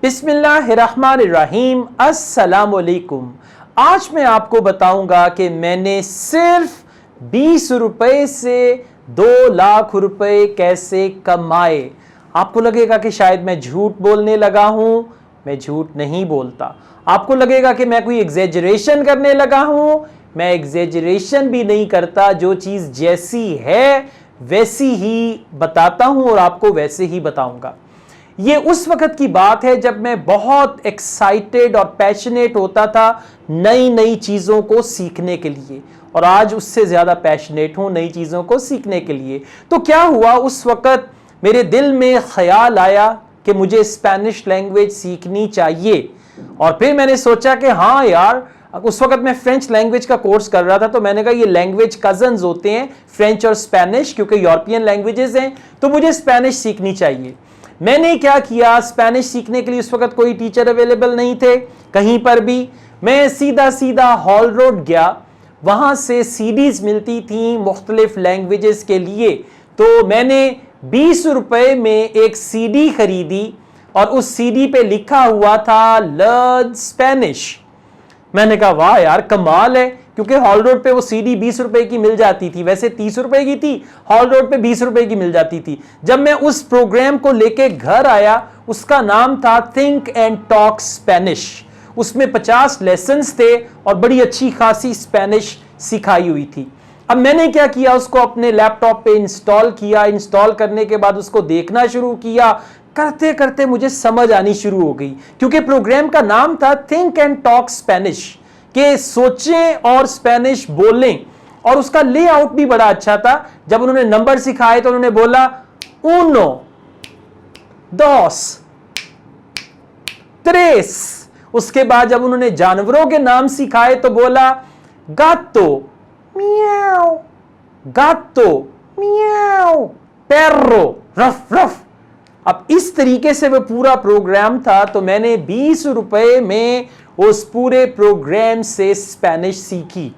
बिस्मिल्लाहिर्रहमानिर्रहीम, अस्सलाम वालेकुम। आज मैं आपको बताऊंगा कि मैंने सिर्फ 20 रुपए से 2 लाख रुपए कैसे कमाए। आपको लगेगा कि शायद मैं झूठ बोलने लगा हूं, मैं झूठ नहीं बोलता। आपको लगेगा कि मैं कोई एग्जेजरेशन करने लगा हूं, मैं एग्जेजरेशन भी नहीं करता। जो चीज़ जैसी है वैसी ही बताता हूं और आपको वैसे ही बताऊंगा। ये उस वक्त की बात है जब मैं बहुत एक्साइटेड और पैशनेट होता था नई नई चीज़ों को सीखने के लिए, और आज उससे ज़्यादा पैशनेट हूँ नई चीज़ों को सीखने के लिए। तो क्या हुआ, उस वक्त मेरे दिल में ख्याल आया कि मुझे स्पेनिश लैंग्वेज सीखनी चाहिए। और फिर मैंने सोचा कि हाँ यार, उस वक्त मैं फ्रेंच लैंग्वेज का कोर्स कर रहा था, तो मैंने कहा ये लैंग्वेज कजन्स होते हैं, फ्रेंच और स्पेनिश, क्योंकि यूरोपियन लैंग्वेजेस हैं, तो मुझे स्पेनिश सीखनी चाहिए। मैंने क्या किया, स्पेनिश सीखने के लिए उस वक्त कोई टीचर अवेलेबल नहीं थे कहीं पर भी। मैं सीधा सीधा हॉल रोड गया, वहाँ से सीडीज मिलती थी मुख्तलिफ लैंग्वेजेस के लिए। तो मैंने 20 रुपए में एक सीडी खरीदी और उस सीडी पे लिखा हुआ था लर्न स्पेनिश। मैंने कहा वाह यार कमाल है, क्योंकि हॉल रोड पे वो सीडी 20 रुपए की मिल जाती थी, वैसे 30 रुपए की थी, हॉल रोड पे 20 रुपए की मिल जाती थी। जब मैं उस प्रोग्राम को लेके घर आया, उसका नाम था थिंक एंड टॉक स्पेनिश। उसमें 50 लेसन्स थे और बड़ी अच्छी खासी स्पेनिश सिखाई हुई थी। अब मैंने क्या किया, उसको अपने लैपटॉप पे इंस्टॉल किया। इंस्टॉल करने के बाद उसको देखना शुरू किया। करते करते मुझे समझ आनी शुरू हो गई, क्योंकि प्रोग्राम का नाम था थिंक एंड टॉक स्पेनिश, के सोचें और स्पेनिश बोलें। और उसका लेआउट भी बड़ा अच्छा था। जब उन्होंने नंबर सिखाए तो उन्होंने बोला 1, 2, 3। उसके बाद जब उन्होंने जानवरों के नाम सिखाए तो बोला गातो मियाओ, गातो मियाओ, पेर्रो रफ रफ। अब इस तरीके से वो पूरा प्रोग्राम था। तो मैंने 20 रुपए में उस पूरे प्रोग्राम से स्पेनिश सीखी।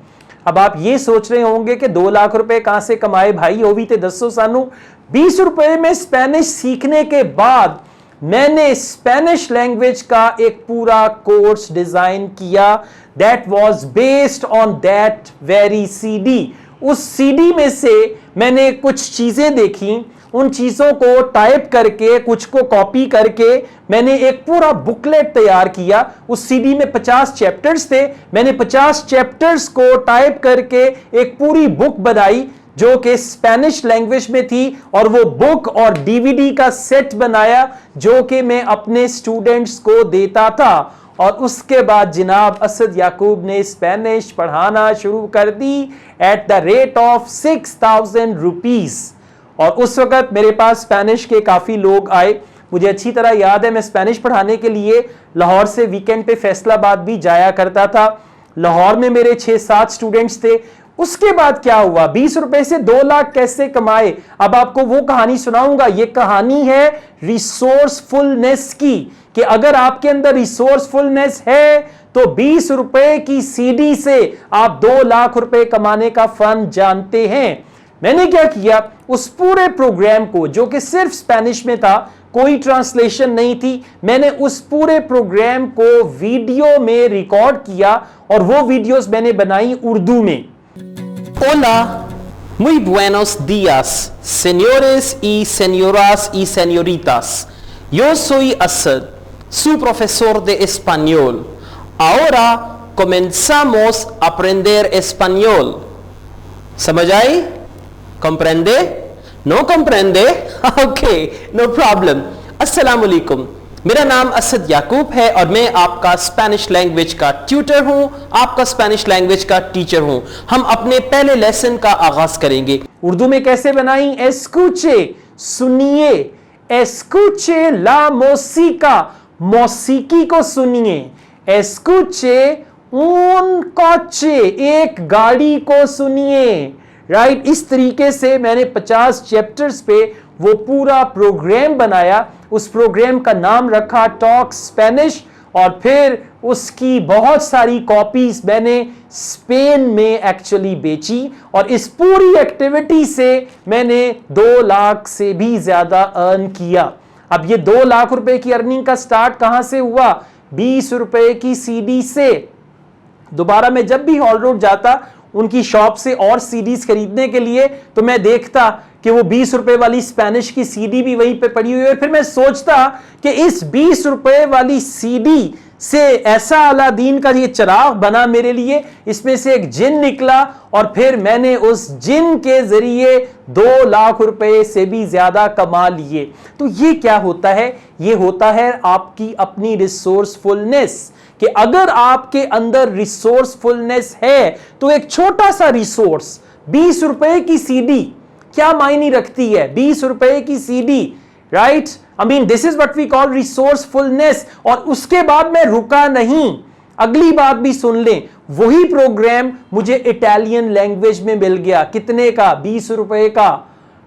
अब आप ये सोच रहे होंगे कि 2 लाख रुपए कहां से कमाए भाई, वो भी थे 10 सानू। 20 रुपए में स्पेनिश सीखने के बाद मैंने स्पेनिश लैंग्वेज का एक पूरा कोर्स डिजाइन किया, that was based on that very CD. उस सीडी में से मैंने कुछ चीजें देखी, उन चीजों को टाइप करके, कुछ को कॉपी करके मैंने एक पूरा बुकलेट तैयार किया। उस सीडी में 50 चैप्टर्स थे। मैंने 50 चैप्टर्स को टाइप करके एक पूरी बुक बनाई जो कि स्पेनिश लैंग्वेज में थी, और वो बुक और डीवीडी का सेट बनाया जो कि मैं अपने स्टूडेंट्स को देता था। और उसके बाद जनाब असद याकूब ने स्पेनिश पढ़ाना शुरू कर दी at the rate of 6000 rupees. और उस वक्त मेरे पास स्पेनिश के काफ़ी लोग आए। मुझे अच्छी तरह याद है, मैं स्पेनिश पढ़ाने के लिए लाहौर से वीकेंड पे फैसलाबाद भी जाया करता था। लाहौर में मेरे 6-7 स्टूडेंट्स थे। उसके बाद क्या हुआ, 20 रुपए से 2 लाख कैसे कमाए, अब आपको वो कहानी सुनाऊंगा। ये कहानी है रिसोर्सफुलनेस की, कि अगर आपके अंदर रिसोर्सफुलनेस है तो 20 रुपए की सीडी से आप 2 लाख रुपए कमाने का फन जानते हैं। मैंने क्या किया, उस पूरे प्रोग्राम को जो कि सिर्फ स्पेनिश में था, कोई ट्रांसलेशन नहीं थी, मैंने उस पूरे प्रोग्राम को वीडियो में रिकॉर्ड किया और वो वीडियोस मैंने बनाई उर्दू में। Hola, muy buenos días, señores y señoras y señoritas. Yo soy Asad, su profesor de español. Ahora comenzamos a aprender español. ¿समझ आई? comprende? No comprende? Okay, no problem. अस्सलाम वालेकुम। मेरा नाम असद याकूब है और मैं आपका स्पेनिश लैंग्वेज का ट्यूटर हूं, आपका स्पेनिश लैंग्वेज का टीचर हूं। हम अपने पहले लेसन का आगाज करेंगे। उर्दू में कैसे बनाई, एस्कुचे सुनिए, एस्कुचे ला मोसिका, मौसीकी को सुनिए, एस्कुचे un coche, एक गाड़ी को सुनिए। राइट, इस तरीके से मैंने 50 चैप्टर्स पे वो पूरा प्रोग्राम बनाया। उस प्रोग्राम का नाम रखा टॉक स्पेनिश, और फिर उसकी बहुत सारी कॉपीज मैंने स्पेन में एक्चुअली बेची, और इस पूरी एक्टिविटी से मैंने 2 लाख से भी ज्यादा अर्न किया। अब ये 2 लाख रुपए की अर्निंग का स्टार्ट कहां से हुआ? 20 रुपए की सीडी से। दोबारा मैं जब भी हॉल रोड जाता उनकी शॉप से और सीडीज खरीदने के लिए, तो मैं देखता कि वो 20 रुपए वाली स्पेनिश की सीडी भी वहीं पे पड़ी हुई है। फिर मैं सोचता कि इस 20 रुपए वाली सीडी से ऐसा अलादीन का ये चिराग बना मेरे लिए, इसमें से एक जिन निकला और फिर मैंने उस जिन के जरिए 2 लाख रुपए से भी ज्यादा कमा लिए। तो ये क्या होता है? ये होता है आपकी अपनी रिसोर्सफुलनेस, कि अगर आपके अंदर रिसोर्सफुलनेस है तो एक छोटा सा रिसोर्स, 20 रुपए की सीडी क्या मायने रखती है? 20 रुपए की CD, right? I mean this is what we call resourcefulness. और उसके बाद मैं रुका नहीं, अगली बात भी सुन लें, वही प्रोग्राम मुझे इटालियन लैंग्वेज में मिल गया। कितने का? 20 रुपए का,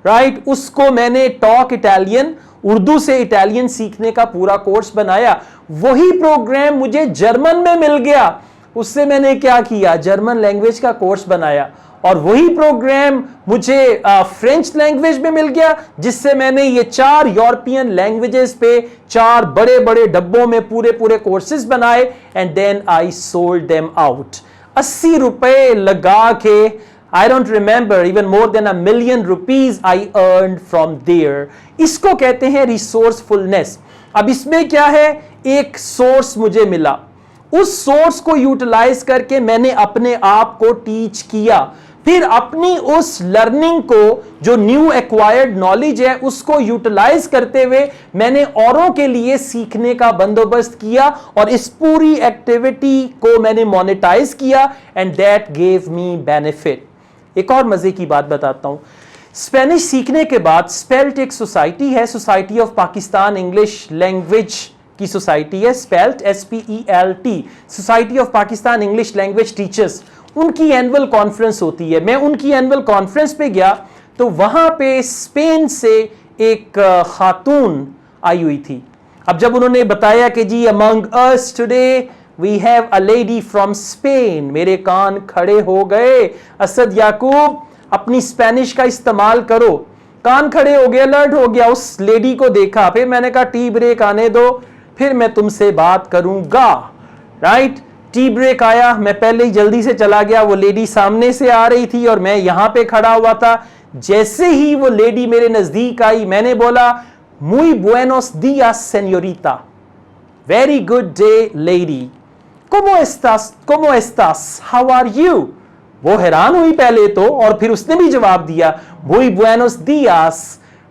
राइट? उसको मैंने टॉक इटालियन, उर्दू से इटालियन सीखने का पूरा कोर्स बनाया। वही प्रोग्राम मुझे जर्मन में मिल गया, उससे मैंने क्या किया? जर्मन लैंग्वेज का कोर्स बनाया। और वही प्रोग्राम मुझे फ्रेंच लैंग्वेज में मिल गया, जिससे मैंने ये 4 यूरोपियन लैंग्वेजेस पे 4 बड़े बड़े डब्बों में पूरे पूरे कोर्सेज बनाए। And then I sold them out. 80 रुपए लगा के, I don't remember, even more than $1 million I earned from there. इसको कहते हैं रिसोर्सफुलनेस। अब इसमें क्या है? एक सोर्स मुझे मिला, उस सोर्स को यूटिलाइज करके मैंने अपने आप को टीच किया। फिर अपनी उस लर्निंग को, जो न्यू एक्वायर्ड नॉलेज है, उसको यूटिलाइज करते हुए मैंने औरों के लिए सीखने का बंदोबस्त किया और इस पूरी एक्टिविटी को मैंने मोनेटाइज किया and that gave me benefit. एक और मजे की बात बताता हूं। स्पेनिश सीखने के बाद स्पेल्ट एक सोसाइटी है, society of Pakistan English language की सोसाइटी है, spelt SPELT, society of Pakistan English language teachers. उनकी एनुअल कॉन्फ्रेंस होती है। मैं उनकी एनुअल कॉन्फ्रेंस पे गया तो वहां पे स्पेन से एक खातून आई हुई थी। अब जब उन्होंने बताया कि जी among us today we have a lady from Spain, मेरे कान खड़े हो गए। असद याकूब, अपनी स्पेनिश का इस्तेमाल करो। कान खड़े हो गए, अलर्ट हो गया। उस लेडी को देखा, फिर मैंने कहा टी ब्रेक आने दो, फिर मैं तुमसे बात करूंगा, राइट? टी ब्रेक आया, मैं पहले ही जल्दी से चला गया। वो लेडी सामने से आ रही थी और मैं यहां पे खड़ा हुआ था। जैसे ही वो लेडी मेरे नजदीक आई, मैंने बोला muy buenos días señorita, very good day lady, ¿cómo estás, how are you? वो हैरान हुई पहले तो, और फिर उसने भी जवाब दिया muy buenos días,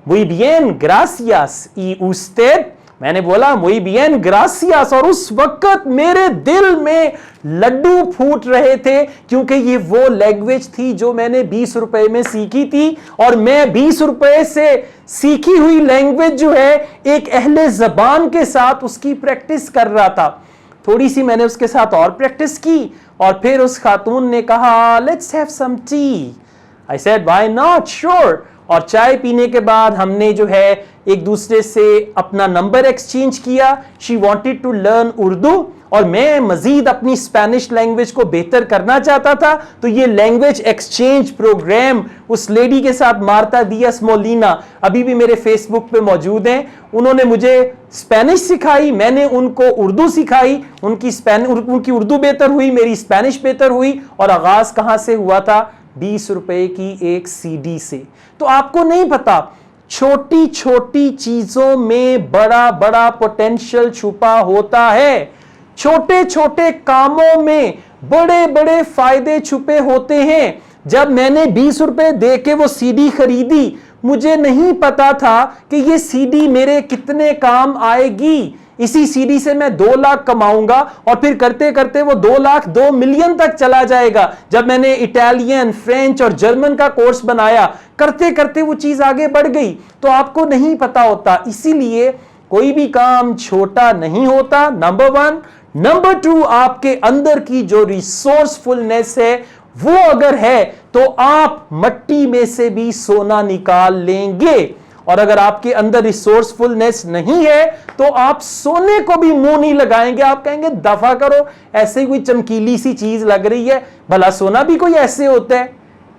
muy bien gracias, y usted? मैंने बोला muy bien gracias। और उस वक्त मेरे दिल में लड्डू फूट रहे थे, क्योंकि ये वो लैंग्वेज थी जो मैंने 20 रुपए में सीखी थी। और मैं 20 रुपए से सीखी हुई लैंग्वेज जो है, एक अहले ज़बान के साथ उसकी प्रैक्टिस कर रहा था। थोड़ी सी मैंने उसके साथ और प्रैक्टिस की और फिर उस खातून ने कहा let's have some tea. I said why not, sure. और चाय पीने के बाद हमने जो है एक दूसरे से अपना नंबर एक्सचेंज किया। She wanted to learn Urdu और मैं मजीद अपनी स्पेनिश लैंग्वेज को बेहतर करना चाहता था। तो ये लैंग्वेज एक्सचेंज प्रोग्राम उस लेडी के साथ, मार्ता दियास मोलिना, अभी भी मेरे फेसबुक पे मौजूद हैं। उन्होंने मुझे स्पेनिश सिखाई, मैंने उनको उर्दू सिखाई। उनकी उर्दू बेहतर हुई, मेरी स्पेनिश बेहतर हुई। और आगाज कहां से हुआ था? 20 रुपए की एक सीडी से। तो आपको नहीं पता, छोटी छोटी चीजों में बड़ा बड़ा पोटेंशियल छुपा होता है। छोटे छोटे कामों में बड़े बड़े फायदे छुपे होते हैं। जब मैंने 20 रुपए दे के वो सीडी खरीदी, मुझे नहीं पता था कि ये सीडी मेरे कितने काम आएगी। इसी सीडी से मैं 2 लाख कमाऊंगा और फिर करते करते वो 2 लाख 2 मिलियन तक चला जाएगा। जब मैंने इटालियन, फ्रेंच और जर्मन का कोर्स बनाया, करते करते वो चीज आगे बढ़ गई। तो आपको नहीं पता होता, इसीलिए कोई भी काम छोटा नहीं होता, नंबर 1। नंबर 2, आपके अंदर की जो रिसोर्सफुलनेस है वो अगर है तो आप मट्टी में से भी सोना निकाल लेंगे। और अगर आपके अंदर रिसोर्सफुलनेस नहीं है तो आप सोने को भी मुंह नहीं लगाएंगे। आप कहेंगे दफा करो, ऐसे ही कोई चमकीली सी चीज लग रही है, भला सोना भी कोई ऐसे होता है,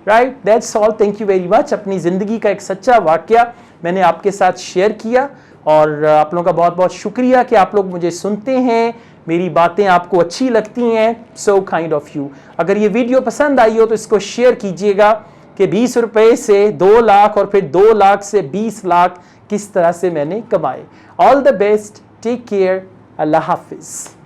right? That's all, thank you very much. अपनी जिंदगी का एक सच्चा वाकया मैंने आपके साथ शेयर किया। और आप लोगों का बहुत बहुत शुक्रिया कि आप लोग मुझे सुनते हैं, मेरी बातें आपको अच्छी लगती हैं। So kind of you. अगर ये वीडियो पसंद आई हो तो इसको शेयर कीजिएगा कि 20 रुपए से 2 लाख और फिर 2 लाख से 20 लाख किस तरह से मैंने कमाए। All the best, take care, अल्लाह हाफिज।